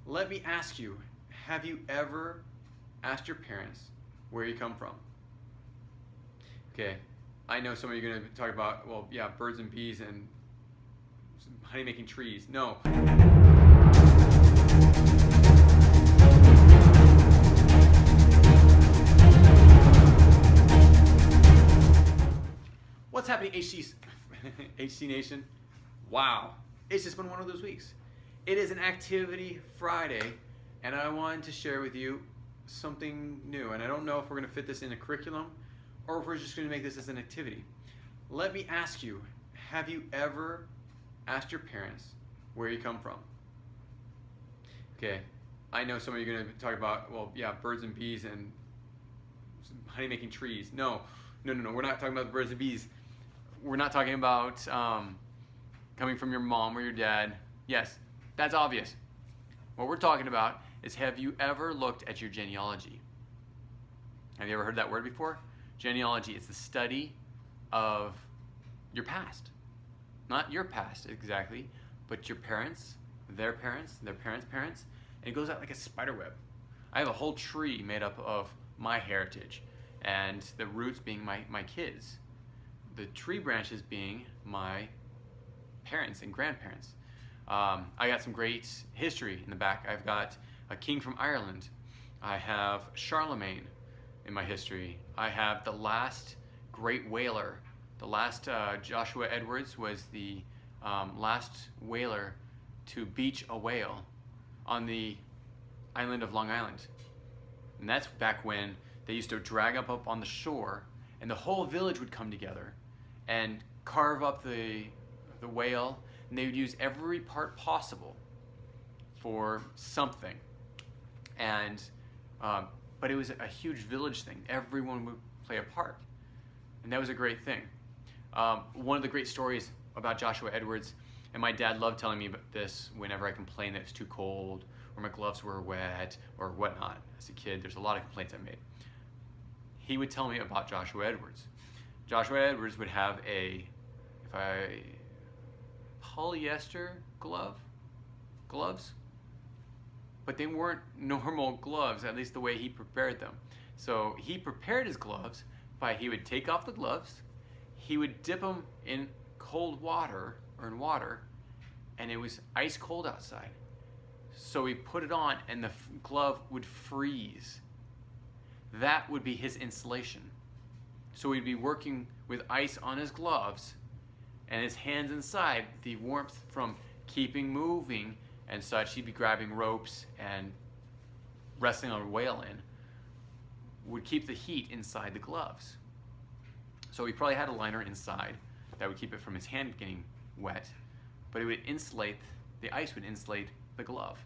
Let me ask you, have you ever asked your parents where you come from? Okay, I know some of you are going to talk about, well, yeah, birds and bees and honey making trees. No. What's happening, HC Nation? Wow, it's just been one of those weeks. It is an Activity Friday, and I wanted to share with you something new. And I don't know if we're going to fit this in a curriculum or if we're just going to make this as an activity. Let me ask you, have you ever asked your parents where you come from? Okay, I know some of you are going to talk about, well, yeah, birds and bees and honey making trees. No, we're not talking about the birds and bees. We're not talking about coming from your mom or your dad. Yes, that's obvious. What we're talking about is, have you ever looked at your genealogy? Have you ever heard that word before? Genealogy, it's the study of your past. Not your past exactly, but your parents, their parents, their parents' parents, and it goes out like a spider web. I have a whole tree made up of my heritage, and the roots being my kids. The tree branches being my parents and grandparents. I got some great history in the back. I've got a king from Ireland. I have Charlemagne in my history. I have the last great whaler. The last Joshua Edwards was the last whaler to beach a whale on the island of Long Island. And that's back when they used to drag up on the shore, and the whole village would come together and carve up the whale, and they would use every part possible for something. And but it was a huge village thing. Everyone would play a part, and that was a great thing. One of the great stories about Joshua Edwards, and my dad loved telling me about this whenever I complained that it was too cold, or my gloves were wet, or whatnot. As a kid, there's a lot of complaints I made. He would tell me about Joshua Edwards. Joshua Edwards would have a polyester gloves, but they weren't normal gloves, at least the way he prepared them. So he prepared his gloves by, he would take off the gloves, he would dip them in cold water, and it was ice cold outside. So he put it on, and the glove would freeze. That would be his insulation. So he'd be working with ice on his gloves, and his hands inside, the warmth from keeping moving and such, he'd be grabbing ropes and wrestling a whale in, would keep the heat inside the gloves. So he probably had a liner inside that would keep it from his hand getting wet, but it would insulate, the ice would insulate the glove.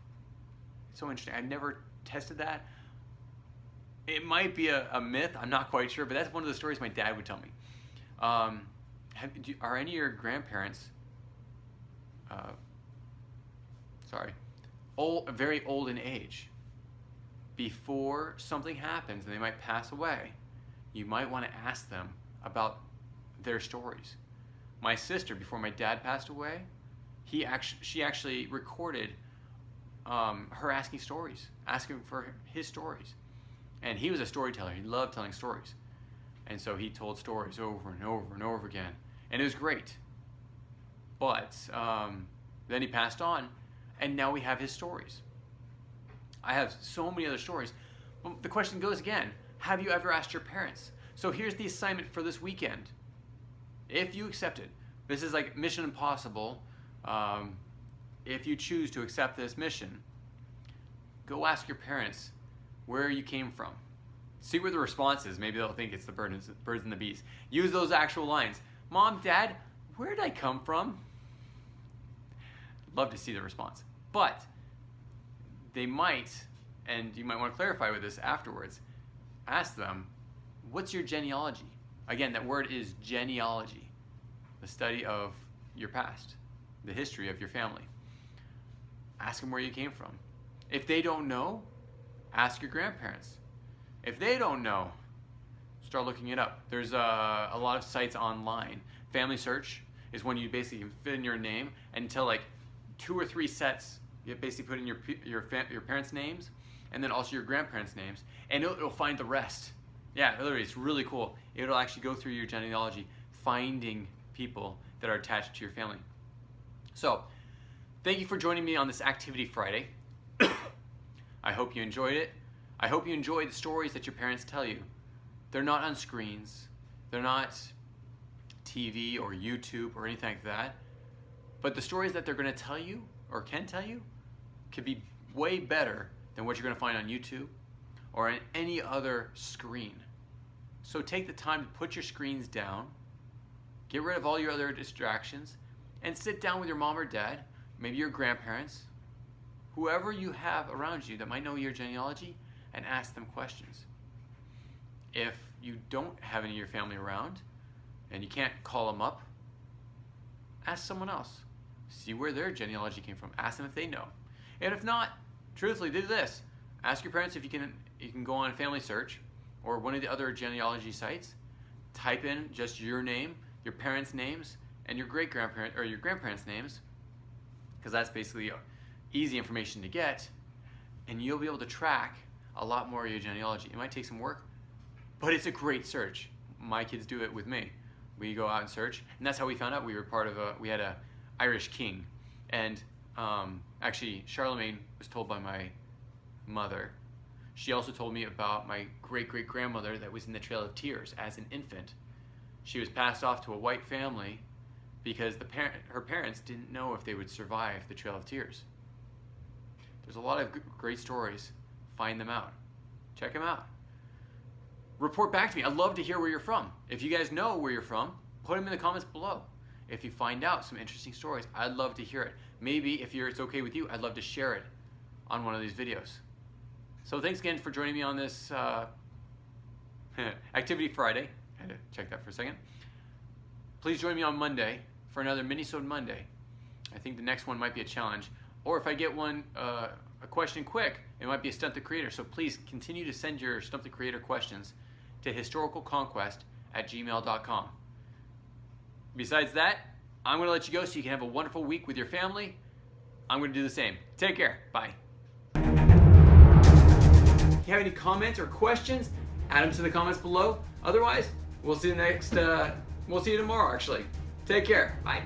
It's so interesting. I've never tested that. It might be a myth, I'm not quite sure, but that's one of the stories my dad would tell me. Are any of your grandparents, very old in age? Before something happens and they might pass away, you might want to ask them about their stories. My sister, before my dad passed away, she actually recorded her asking for his stories. And he was a storyteller. He loved telling stories. And so he told stories over and over and over again. And it was great. But then he passed on, and now we have his stories. I have so many other stories. But the question goes again, have you ever asked your parents? So here's the assignment for this weekend. If you accept it, this is like Mission Impossible. If you choose to accept this mission, go ask your parents where you came from. See what the response is. Maybe they'll think it's the birds and the bees. Use those actual lines. Mom, Dad, where did I come from? Love to see the response. But they might, and you might want to clarify with this afterwards, ask them, what's your genealogy? Again, that word is genealogy, the study of your past, the history of your family. Ask them where you came from. If they don't know, ask your grandparents. If they don't know, start looking it up. There's a lot of sites online. Family Search is when you basically can fit in your name and tell like 2 or 3 sets You basically put in your parents' names, and then also your grandparents' names, and it'll find the rest. Yeah, literally, it's really cool. It'll actually go through your genealogy, finding people that are attached to your family. So, thank you for joining me on this Activity Friday. I hope you enjoyed it. I hope you enjoyed the stories that your parents tell you. They're not on screens. They're not TV or YouTube or anything like that. But the stories that they're going to tell you or can tell you could be way better than what you're going to find on YouTube or on any other screen. So take the time to put your screens down, get rid of all your other distractions, and sit down with your mom or dad, maybe your grandparents, whoever you have around you that might know your genealogy, and ask them questions. If you don't have any of your family around and you can't call them up, ask someone else. See where their genealogy came from. Ask them if they know. And if not, truthfully, do this. Ask your parents if you can go on Family Search or one of the other genealogy sites. Type in just your name, your parents' names, and your great-grandparent or your grandparents' names, because that's basically easy information to get, and you'll be able to track a lot more of your genealogy. It might take some work, but it's a great search. My kids do it with me. We go out and search, and that's how we found out we were part of we had a Irish king, and actually Charlemagne was told by my mother. She also told me about my great-great-grandmother that was in the Trail of Tears as an infant. She was passed off to a white family because her parents didn't know if they would survive the Trail of Tears. There's a lot of great stories. Find them out. Check them out. Report back to me. I'd love to hear where you're from. If you guys know where you're from, put them in the comments below. If you find out some interesting stories, I'd love to hear it. Maybe if it's okay with you, I'd love to share it on one of these videos. So thanks again for joining me on this Activity Friday. I had to check that for a second. Please join me on Monday for another Minisode Monday. I think the next one might be a challenge. Or if I get one, a question quick, it might be a Stump the Creator. So please continue to send your Stump the Creator questions to historicalconquest@gmail.com. Besides that, I'm going to let you go so you can have a wonderful week with your family. I'm going to do the same. Take care. Bye. If you have any comments or questions, add them to the comments below. Otherwise, we'll see you tomorrow, actually. Take care. Bye.